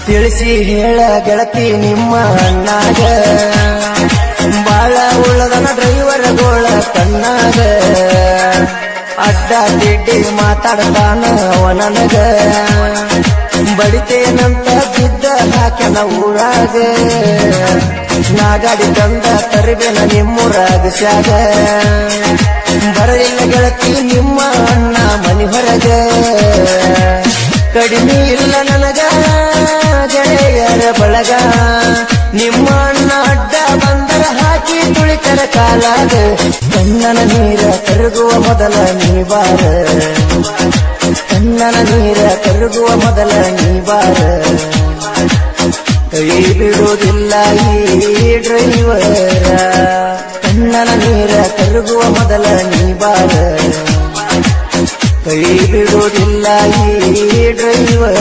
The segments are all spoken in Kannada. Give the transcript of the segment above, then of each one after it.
ತಿಳಿಸಿ ಹೇಳ ಗೆಳತಿ ನಿಮ್ಮ ಅಣ್ಣಾಗ ಬಾಳ ಉಳ್ಳದನ ಡ್ರೈವರ್ ಗೋಳ ಕಣ್ಣಾಗ ಅಡ್ಡ ದಿಡ್ಡಿ ಮಾತಾಡ್ತಾನ ಅವ ನನಗ ಬಡಿತೇನಂತ ಬಿದ್ದ ಹಾಕ್ಯನ ಊರಾಗ ನಾ ಗಾಡಿ ತಂದ ತರಿಬೇನ ನಿಮ್ಮೂರಾಗ ಸ್ಯಾಗ ಬರಲಿಲ್ಲ ಗೆಳತಿ ನಿಮ್ಮ ಅಣ್ಣ ಮನಿ ಹೊರಗ ಕಡಿಮೆ ಇಲ್ಲ ನನಗ ಗೆಳೆಯರ ಬಳಗ ನಿಮ್ಮ ಅಣ್ಣ ಅಡ್ಡ ಬಂದರ ಹಾಕಿ ತುಳಿತರ ಕಾಲಾಗ ಕಣ್ಣನ ನೀರ ಕರಗುವ ಮೊದಲ ನೀ ಬಾರ ಕಣ್ಣನ ನೀರ ಕರಗುವ ಮೊದಲ ನೀ ಬಾರ ಕೈ ಬಿಡುವುದಿಲ್ಲ ಈ ಡ್ರೈವರ ಕಣ್ಣನ ನೀರ ಕರಗುವ ಮೊದಲ ನೀ ಬಾರ ಕೈ ಬಿಡುವುದಿಲ್ಲ ಈ ಡ್ರೈವರ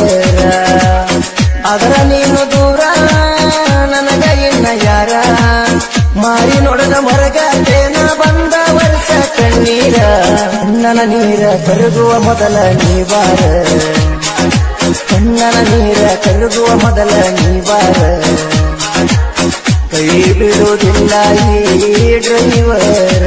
ಅದರ ನೀನು ದೂರ ನನಗ ಇನ್ನ ಯಾರ ಮಾರಿ ನೋಡದ ಮರಗ ತೇನ ಬಂದ ವರ್ಷ ಕಣ್ಣೀರ ಕಣ್ಣನ ನೀರ ಕರಗುವ ಮೊದಲ ನೀ ಬಾರ ಕಣ್ಣನ ನೀರ ಕರಗುವ ಮೊದಲ ನೀ ಬಾರ ಕೈ ಬಿಡುವುದಿಲ್ಲ ಈ ಡ್ರೈವರ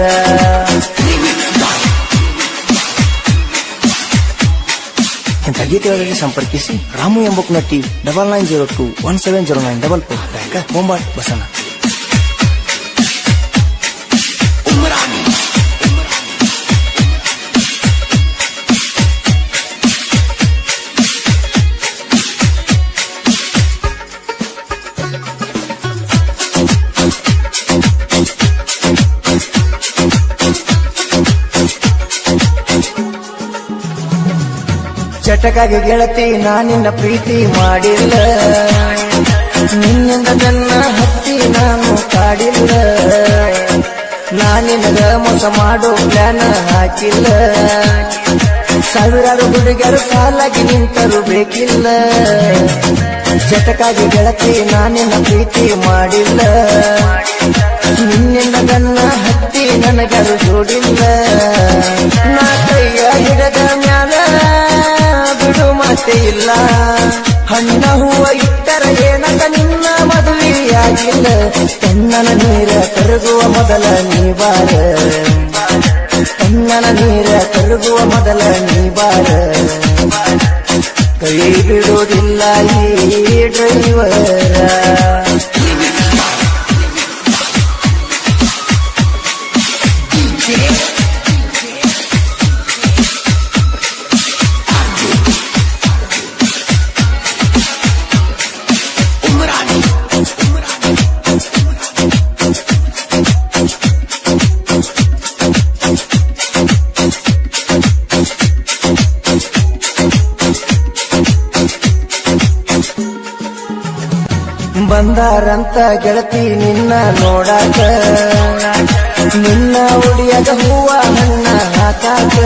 ಇಂಥ ಗೀತೆಗಳಿಗೆ ಸಂಪರ್ಕಿಸಿ ರಾಮು ಎಂಬುಕ್ನ ಟಿ 9902170944 ಬೊಂಬಾಟ್ ಬಸನ. ಚಟಕಾಗಿ ಗೆಳತಿ ನಾನಿನ್ನ ಪ್ರೀತಿ ಮಾಡಿಲ್ಲ ನಿನ್ನಿಂದ ನನ್ನ ಹತ್ತಿ ನಾನು ಕಾಡಿಲ್ಲ ನಾನಿನಗ ಮೋಸ ಮಾಡೋ ಪ್ಲಾನ್ ಹಾಕಿಲ್ಲ ಸಾವಿರಾರು ಹುಡುಗರು ಸಾಲಾಗಿ ನಿಂತರು ಬೇಕಿಲ್ಲ ಚಟಕಾಗಿ ಗೆಳತಿ ನಾನಿನ್ನ ಪ್ರೀತಿ ಮಾಡಿಲ್ಲ ನಿನ್ನಿಂದ ನನ್ನ ಹತ್ತಿ ನನಗರು ಜೋಡಿಲ್ಲ ನಾ ಕೈಯ ಹಿಡದ ಮ್ಯಾಲ ಬಿಡು ಮಾತೆ ಇಲ್ಲ ಹಣ್ಣ ಹೂವ ಇಟ್ಟರ ಏನಂತ ನಿನ್ನ ಮದುವೆಯಾಗಿಲ್ಲ ಕಣ್ಣನ ನೀರ ಕರಗುವ ಮೊದಲ ನೀ ಬಾರ ಕಣ್ಣನ ನೀರ ಕರಗುವ ಮೊದಲ ನೀ ಬಾರ ಕೈ ಬಿಡುವುದಿಲ್ಲ ಈ ಡ್ರೈವರ ಬಂದಾರಂತ ಗೆಳತಿ ನಿನ್ನ ನೋಡಾಕ ನಿನ್ನ ಉಡಿಯದ ಹೂವ ಹಣ್ಣ ಹಾಕಾಕ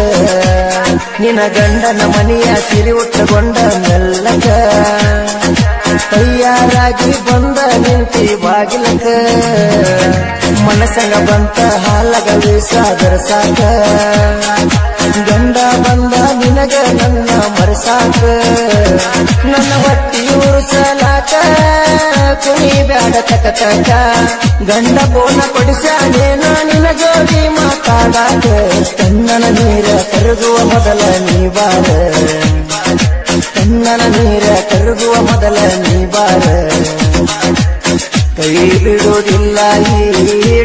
ನಿನ್ನ ಗಂಡನ ಮನೆಯ ಸಿರಿ ಉಟ್ಟುಕೊಂಡ ಮೆಲ್ಲಕ ತಯಾರಾಗಿ ಬಂದ ನಿಂತಿ ಬಾಗಿಲಕ ಮನಸ್ಸಂಗ ಬಂತ ಹಾಲಗ ವೀಸಾದರ ಸಾಕ ಗಂಡ ಬಂದ ನಿನಗ ನನ್ನ ಮರಸಾಕ ನನ್ನ ಹೊಟ್ಟಿ ಉರುಸಲಾಕ ಕುಣಿ ಬ್ಯಾಡ ತಕ ತಕ ಗಂಡ ಬೋನ ಕೊಡಿಸಾನೇನ ನಿನ ಜೋಡಿ ಮಾತಾಡಾಕ ಕಣ್ಣನ ನೀರ ಕರಗುವ ಮೊದಲ ನೀ ಬಾರ ಕಣ್ಣನ ನೀರ ಕರಗುವ ಮೊದಲ ನೀ ಬಾರ ಕೈ ಬಿಡುವುದಿಲ್ಲ ಈ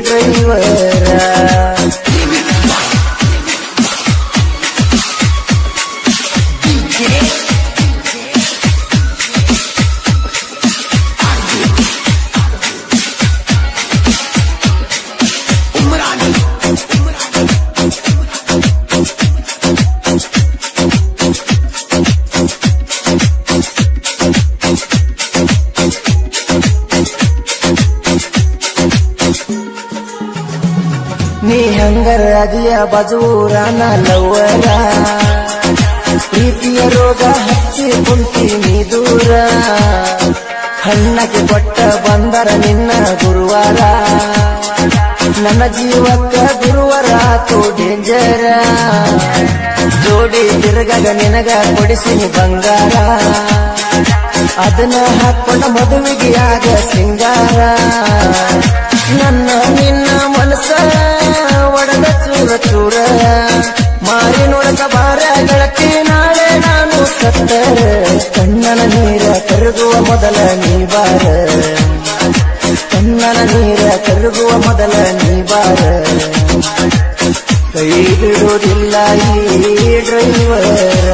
ಡ್ರೈವರ ನೀ ಹಂಗರ ಅದಿಯ ಬಜೂರನ ಲವ್ವರ ಪ್ರೀತಿಯ ರೋಗ ಹಚ್ಚಿ ಕುಂತೀನಿ ದೂರ ಹಣ್ಣಕ್ಕೆ ಕೊಟ್ಟ ಬಂದರ ನಿನ್ನ ಗುರುವಾರ ನನ್ನ ಜೀವಕ್ಕ ಗುರುವರ ಆತು ಡೇಂಜರ ಜೋಡಿ ತಿರುಗಗ ನಿನಗ ಕೊಡಿಸಿನಿ ಬಂಗಾರ ಅದನ್ನ ಹಾಕೊಂಡ ಮದುವೆಗೆ ಆಗ ಸಿಂಗಾರ ನನ್ನ ನಿನ್ನ ಮನಸ್ಸ ಒಡದ ಚೂರ ಚೂರ ಮಾರಿ ನೋಡಕ ಬಾರ ಗೆಳತಿ ನಾಳೆ ನಾನು ಸತ್ತರ ಕಣ್ಣನ ನೀರ ಕರಗುವ ಮೊದಲ ನೀ ಬಾರ ಕಣ್ಣನ ನೀರ ಕರಗುವ ಮೊದಲ ನೀ ಬಾರ ಕೈ ಬಿಡುವುದಿಲ್ಲ ಈ ಡ್ರೈವರ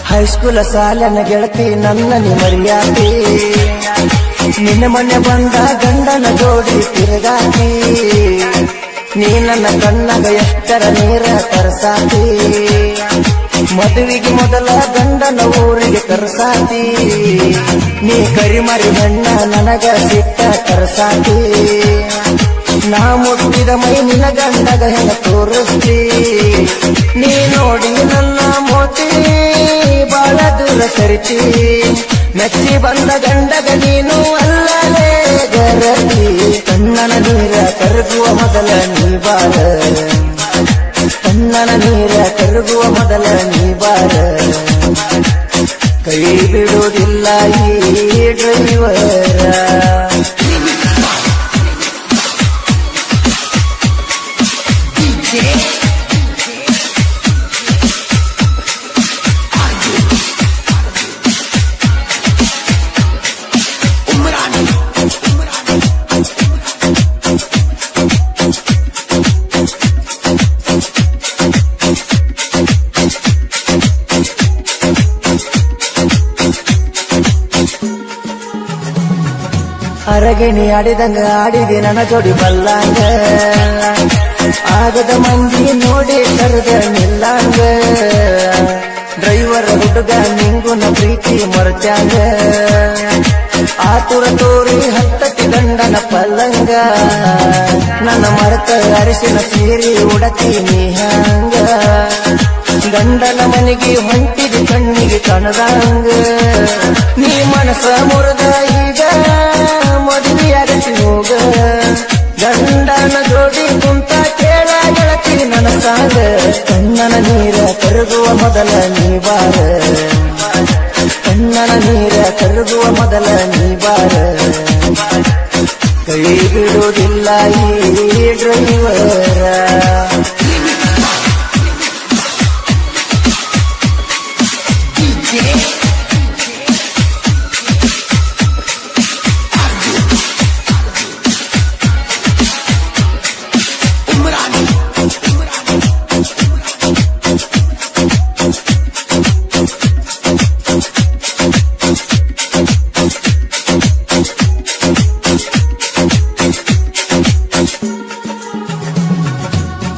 ಹೈಸ್ಕೂಲ ಸಾಲನ ಗೆಳತಿ ನನ್ನ ಮರ್ಯಾತಿ ನಿನ್ನ ಮನೆ ಬಂದ ಗಂಡನ ಜೋಡಿ ತಿರುಗಾತಿ ನೀ ನನ್ನ ಕಣ್ಣಗ ಎಷ್ಟರ ನೀರ ತರಸಾತಿ ಮದುವೆಗೆ ಮೊದಲ ಗಂಡನ ಊರಿಗೆ ತರಸಾತಿ ನೀ ಕರಿಮರಿ ಗಣ್ಣ ನನಗ ಸಿಟ್ಟ ತರಸಾತಿ ನಾ ಮುಟ್ಟಿದ ಮೈ ನಿನ್ನ ಗಂಡಗ ಹೆಂಗ ತೋರಿಸ್ತಿ ನೀ ನೋಡಿ ನನ್ನ ಮೋತಿ ಬಾಳ ದೂರ ಸರಿತಿ ಮೆಚ್ಚಿ ಬಂದ ಗಂಡಗ ನೀನು ಅಲ್ಲಲೇ ಗರತಿ ಕಣ್ಣನ ನೀರ ಕರಗುವ ಮೊದಲ ನೀ ಬಾರ ಕಣ್ಣನ ನೀರ ಕರಗುವ ಮೊದಲ ನೀ ಬಾರ ಕೈ ಬಿಡುವುದಿಲ್ಲ ಈ ಡ್ರೈವರ ಅರಗಿಣಿ ಆಡಿದಂಗ ಆಡಿದೆ ನನ್ನ ಜೋಡಿ ಬಲ್ಲಾಂಗ ಆಗದ ಮಂದಿ ನೋಡಿ ಕರೆದ ನಿಲ್ಲಾಂಗ ಡ್ರೈವರ್ ಹುಡುಗ ನಿಂಗುನ ಪ್ರೀತಿ ಮರ್ಚಾಂಗ ಆತುರ ತೋರಿ ಹತ್ತತಿ ಗಂಡನ ಪಲ್ಲಂಗ ನನ್ನ ಮರತ ಅರಿಸಿನ ಸೀರಿ ಉಡತೀನಿ ಹಂಗ ಗಂಡನ ಮನೆಗೆ ಹೊಂಟಿಗೆ ಕಣ್ಣಿಗೆ ಕಣದಂಗ ನೀ ಮನಸ ಮುರಿದ ಈಗ ಮದುವೆಯಾಗತಿ ಹೋಗ ಗಂಡನ ಜೋಡಿ ಕುಂತ ಕೇಳ ಗೆಳತಿ ನನ್ನ ಸಾಗ ಕಣ್ಣನ ನೀರ ಕರಗುವ ಮೊದಲ ನೀ ಬಾರ ಕಣ್ಣನ ನೀರ ಕರಗುವ ಮೊದಲ ನೀ ಬಾರ ಕೈ ಬಿಡುವುದಿಲ್ಲ ಈ ಡ್ರೈವರ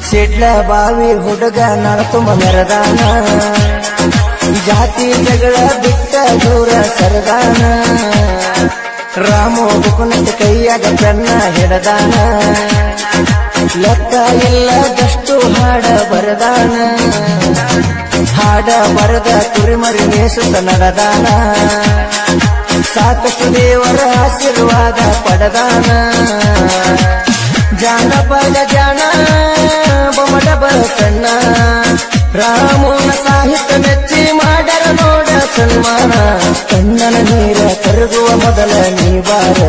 ಸಿಡ್ಲ ಬಾವಿ ಹುಡುಗ ನರತುಂಬ ಮೆರದಾನ ಜಾತಿ ಜಗಳ ಬಿಟ್ಟ ದೂರ ಸರದಾನ ರಾಮು ಬುಕುನದ ಕೈಯಾಗ ಕಣ್ಣ ಹಿಡದಾನ ಲೆಕ್ಕ ಇಲ್ಲದಷ್ಟು ಹಾಡ ಬರದಾನ ಹಾಡ ಬರದ ಕುರಿಮರಿ ಮೇಸುತ್ತ ನಡೆದಾನ ಸಾಕಷ್ಟು ದೇವರ ಆಶೀರ್ವಾದ ಪಡೆದಾನ ಜಾನಪದ ಜಾಣ ಬೊಮಡ ಬಸಣ್ಣ ರಾಮನ ಸಾಹಿತ್ಯ ಮೆಚ್ಚಿ ಮಾಡರ ನೋಡ ಸನ್ಮಾನ ಕಣ್ಣನ ನೀರ ಕರಗುವ ಮೊದಲ ನೀ ಬಾರ